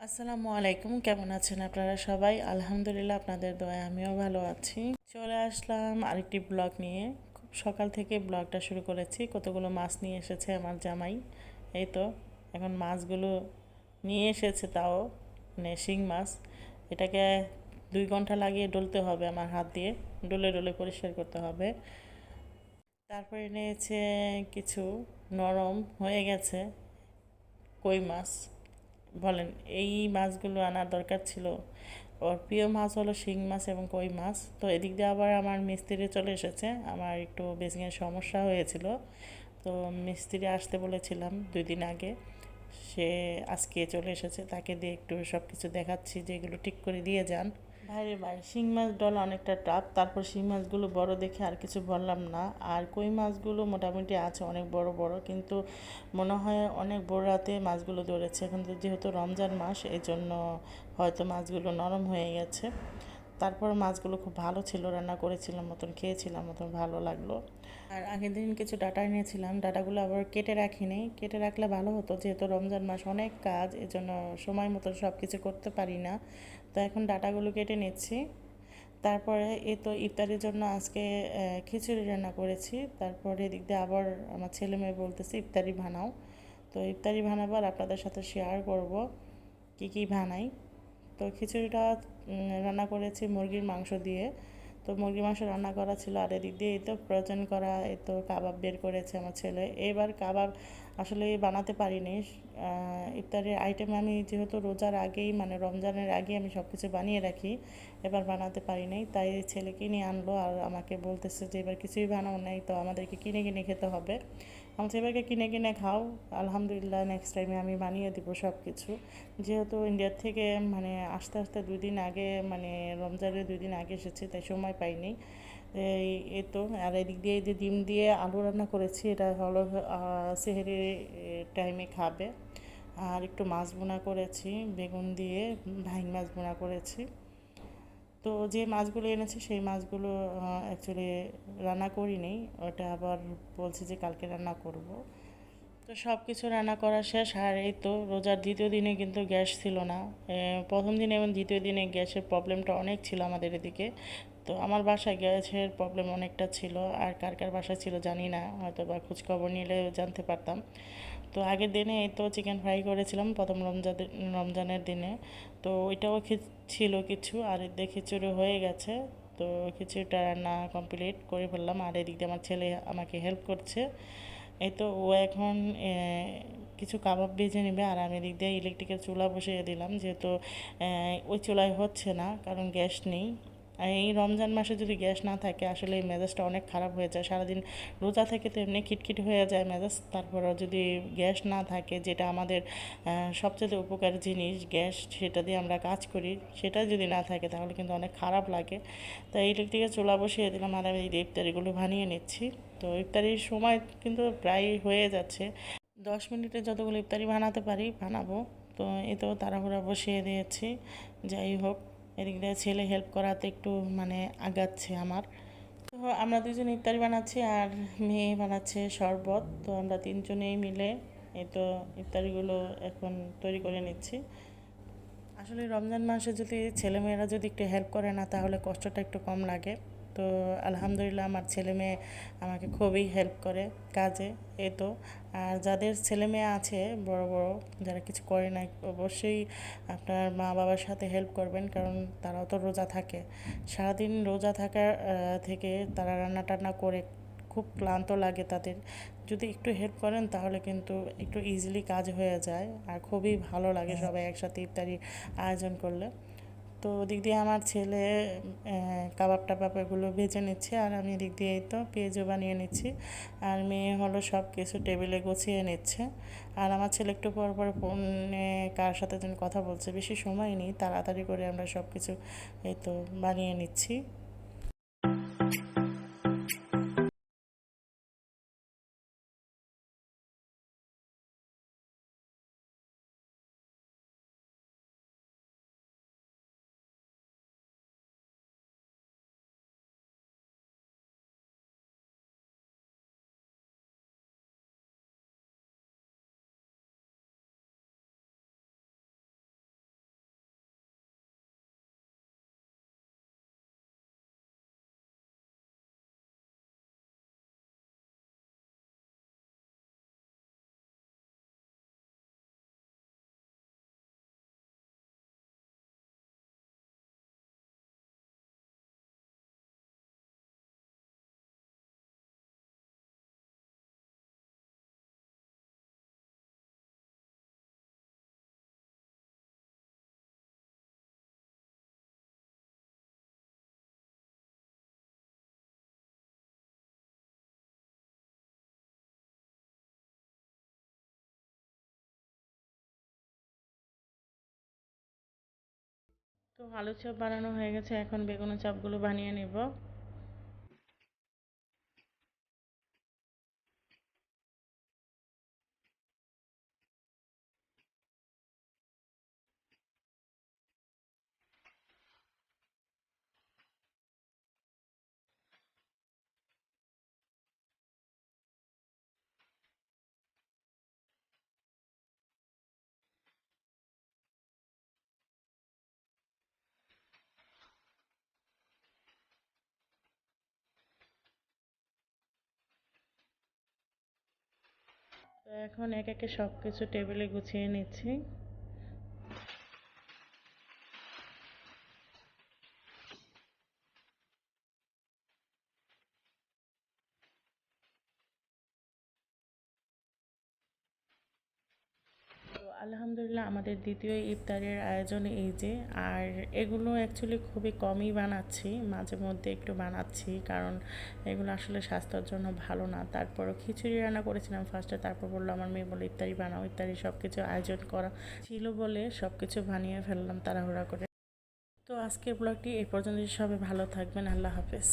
আসসালামু আলাইকুম, কেমন আছেন আপনারা সবাই? আলহামদুলিল্লাহ, আপনাদের দয়ায় আমিও ভালো আছি। চলে আসলাম আরেকটি ব্লগ নিয়ে। খুব সকাল থেকে ব্লগটা শুরু করেছি। কতগুলো মাছ নিয়ে এসেছে আমার জামাই। এই তো এখন মাছগুলো নিয়ে এসেছে, তাও মানে শিং মাছ। এটাকে 2 ঘন্টা লাগিয়ে ডলতে হবে আমার হাত দিয়ে, ডলে ডলে পরিষ্কার করতে হবে। তারপরে নিয়েছে কিছু নরম হয়ে গেছে কই মাছ। বলেন, এই মাছগুলো আনার দরকার ছিল? ওর প্রিয় মাছ হলো শিং মাছ এবং কই মাছ। তো এদিক দিয়ে আবার আমার মিস্ত্রি চলে এসেছে। আমার একটু বেসিংয়ের সমস্যা হয়েছিল, তো মিস্ত্রি আসতে বলেছিলাম 2 দিন আগে। সে আজকে চলে এসেছে, তাকে দিয়ে একটু সব কিছু দেখাচ্ছি যে এগুলো ঠিক করে দিয়ে যান। ভাইরে ভাই, শিং মাছ ডলা অনেকটা টাফ। তারপর শিং মাছগুলো বড় দেখে আর কিছু বললাম না। আর কই মাছগুলো মোটামুটি আছে অনেক বড় বড়, কিন্তু মনে হয় অনেক বড় রাতে মাছগুলো ধরেছে। এখন তো যেহেতু রমজান মাস, এই জন্য হয়তো মাছগুলো নরম হয়ে গেছে। তারপর মাছগুলো খুব ভালো ছিল, রান্না করেছিলাম মতন, খেয়েছিলাম মতন, ভালো লাগলো। আর আগের দিন কিছু ডাটা এনেছিলাম, ডাটাগুলো আবার কেটে রাখিনি। কেটে রাখলে ভালো হতো, যেহেতু রমজান মাস অনেক কাজ, এজন্য সময় মতো সব কিছু করতে পারি না। তো এখন ডাটাগুলো কেটে নিচ্ছি। তারপরে এই তো ইফতারের জন্য আজকে খিচুড়ি রান্না করেছি। তারপরে এদিক দিয়ে আবার আমার ছেলে মেয়ে বলতেছে ইফতারি বানাও। তো ইফতারি বানাবার আপনাদের সাথে শেয়ার করব কি কি বানাই। তো খিচুড়িটা রান্না করেছি মুরগির মাংস দিয়ে। তো মুরগির মাংস রান্না করা ছিল, আর এদিক দিয়ে এই তো ফ্রোজেন করা এই তো কাবাব বের করেছে আমার ছেলে। এবার কাবাব আসলে বানাতে পারিনি। ইফতারের আইটেম আমি যেহেতু রোজার আগেই, মানে রমজানের আগে আমি সব কিছু বানিয়ে রাখি, এবার বানাতে পারিনি। তাই ছেলে কিনে আনলো আর আমাকে বলতেছে যে এবার কিছুই বানাও নাই, তো আমাদেরকে কিনে কিনে খেতে হবে। আমি এবারকে কিনে কিনে খাও, আলহামদুলিল্লাহ নেক্সট টাইমে আমি বানিয়ে দিব সব কিছু। যেহেতু ইন্ডিয়ার থেকে মানে আস্তে আস্তে 2 দিন আগে, মানে রমজানের 2 দিন আগে এসেছি, তাই সময় পাইনি। এই তো আর এদিক দিয়ে এই যে ডিম দিয়ে আলু রান্না করেছি, এটা হলো সেহেরি টাইমে খাবে। আর একটু মাছ বোনা করেছি বেগুন দিয়ে, ভাইং মাছ বোনা করেছি। তো যে মাছগুলো এনেছে সেই মাছগুলো অ্যাকচুয়ালি রান্না করিনি, ওটা আবার বলছি যে কালকে রান্না করব। তো সব কিছু রান্না করা শেষ। আর এই তো রোজার দ্বিতীয় দিনে কিন্তু গ্যাস ছিল না। প্রথম দিনে এবং দ্বিতীয় দিনে গ্যাসের প্রবলেমটা অনেক ছিল আমাদের এদিকে। তো আমার বাসায় গ্যাসের প্রবলেম অনেকটা ছিল, আর কার কার বাসায় ছিল জানি না, হয়তো বা খোঁজখবর নিলে জানতে পারতাম। তো আগের দিনে এই তো চিকেন ফ্রাই করেছিলাম প্রথম রমজানের দিনে। তো ওইটাও ছিল কিছু, আর এদিকে খিচুড়ি হয়ে গেছে। তো খিচুড়িটা রান্না কমপ্লিট করে ফেললাম, আর এদিক দিয়ে আমার ছেলে আমাকে হেল্প করছে। এই তো ও এখন কিছু কাবাব ভেজে নেবে, আর আমি এদিক দিয়ে ইলেকট্রিকের চুলা বসিয়ে দিলাম, যেহেতু ওই চুলায় হচ্ছে না কারণ গ্যাস নেই। আর এই রমজান মাসে যদি গ্যাস না থাকে, আসলে এই মেজাজটা অনেক খারাপ হয়ে যায়। সারাদিন রোজা থেকে তো এমনি খিটখিট হয়ে যায় মেজাজ, তারপরও যদি গ্যাস না থাকে, যেটা আমাদের সবচেয়ে উপকারী জিনিস গ্যাস, সেটা দিয়ে আমরা কাজ করি, সেটা যদি না থাকে তাহলে কিন্তু অনেক খারাপ লাগে। তাই ইলেকট্রিকের চুলা বসিয়ে দিলাম, আর আমি এই ইফতারিগুলো বানিয়ে নিচ্ছি। তো ইফতারির সময় কিন্তু প্রায় হয়ে যাচ্ছে, 10 মিনিটে যতগুলো ইফতারি বানাতে পারি বানাবো। তো এই তো তাড়াহুড়া বসিয়ে দিয়েছি। যাই হোক, এদিক দিয়ে ছেলে হেল্প করাতে একটু মানে আগাচ্ছে আমার। তো আমরা দুজন ইফতারি বানাচ্ছি, আর মেয়ে বানাচ্ছে শরবত। তো আমরা তিনজনেই মিলে এই তো ইফতারিগুলো এখন তৈরি করে নিচ্ছি। আসলে রমজান মাসে যদি ছেলেমেয়েরা যদি একটু হেল্প করে না, তাহলে কষ্টটা একটু কম লাগে। তো আলহামদুলিল্লাহ আমার ছেলে মেয়ে আমাকে খুবই হেল্প করে কাজে। এই তো আর যাদের ছেলে মেয়ে আছে বড় বড়, যারা কিছু করে না, অবশ্যই আপনার মা বাবার সাথে হেল্প করবেন, কারণ তারাও তো রোজা থাকে। সারাদিন রোজা থাকার থেকে তারা রান্না টান্না করে খুব ক্লান্ত লাগে তাদের। যদি একটু হেল্প করেন তাহলে কিন্তু একটু ইজিলি কাজ হয়ে যায়, আর খুবই ভালো লাগে সবাই একসাথে ইফতারি আয়োজন করলে। তো ওদিক দিয়ে আমার ছেলে কাবাব টাবাব এগুলো ভেজে নিচ্ছে, আর আমি এদিক দিয়ে এই তো পেঁয়াজও বানিয়ে নিচ্ছি। আর মেয়ে হলো সব কিছু টেবিলে গুছিয়ে নিচ্ছে। আর আমার ছেলে একটু পর পর ফোনে কার সাথে যেন কথা বলছে, বেশি সময় নেই, তাড়াতাড়ি করে আমরা সব কিছু এই তো বানিয়ে নিচ্ছি। তো আলু চপ বানানো হয়ে গেছে, এখন বেগুনের চপগুলো বানিয়ে নিব। তো এখন এক একে সব কিছু টেবিলে গুছিয়ে নিচ্ছি। তো আলহামদুলিল্লাহ আমাদের দ্বিতীয় ইফতারের আয়োজন এই যে। আর এগুলো অ্যাকচুয়ালি খুবই কমই বানাচ্ছি, মাঝে মধ্যে একটু বানাচ্ছি, কারণ এগুলো আসলে স্বাস্থ্যের জন্য ভালো না। তারপরও খিচুড়ি রান্না করেছিলাম ফার্স্টে, তারপর বললো আমার মেয়ে বলে ইফতারি বানাও, ইফতারি সব কিছু আয়োজন করা ছিল বলে সব কিছু বানিয়ে ফেললাম তাড়াহুড়া করে। তো আজকের ব্লগটি এই পর্যন্ত, সবাই ভালো থাকবেন, আল্লাহ হাফেজ।